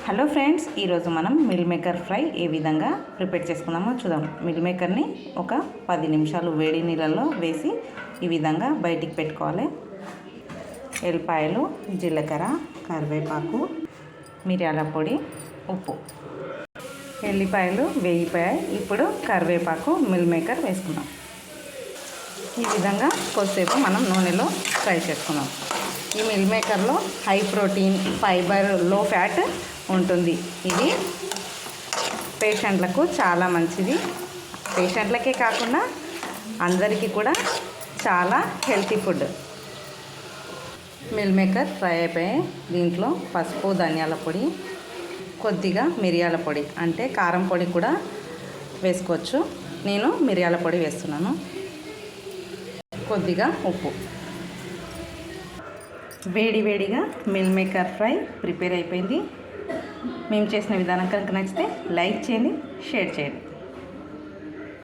Hello friends, ఈరోజు మనం meal maker fry ఏ విధంగా ప్రిపేర్ చేసుకుందామో చూద్దాం. మిల్ మేకర్ని ఒక 10 నిమిషాలు వేడి నీళ్ళల్లో వేసి ఈ విధంగా బయటికి పెట్టుకోవాలి. ఎల్లిపాయలు, జీలకర్ర, కరివేపాకు, మిరియాల పొడి, ఉప్పు. ఎల్లిపాయలు వేగిపోయాయి. ఇప్పుడు కరివేపాకు, మిల్ మేకర్ వేసుకుందాం. ఈ విధంగా కొద్దిసేపు మనం నూనెలో ఫ్రై చేసుకుందాం. ఈ మిల్ మేకర్లో హై ప్రోటీన్, ఫైబర్, లో ఫ్యాట్ ఉంటుంది. ఇది పేషెంట్లకు చాలా మంచిది. పేషెంట్లకే కాకుండా అందరికీ కూడా చాలా healthy food. Meal maker fry అయిపోయాయి. దీంట్లో పసుపు, ధనియాల పొడి, కొద్దిగా మిరియాల పొడి అంటే కారం పొడి కూడా వేసుకోవచ్చు. నేను మిరియాల పొడి వేస్తున్నాను. కొద్దిగా ఉప్పు. వేడివేడిగా మిల్ మేకర్ ఫ్రై ప్రిపేర్ అయిపోయింది. మేము చేసిన విధానం కనుక నచ్చితే లైక్ చేయండి, షేర్ చేయండి.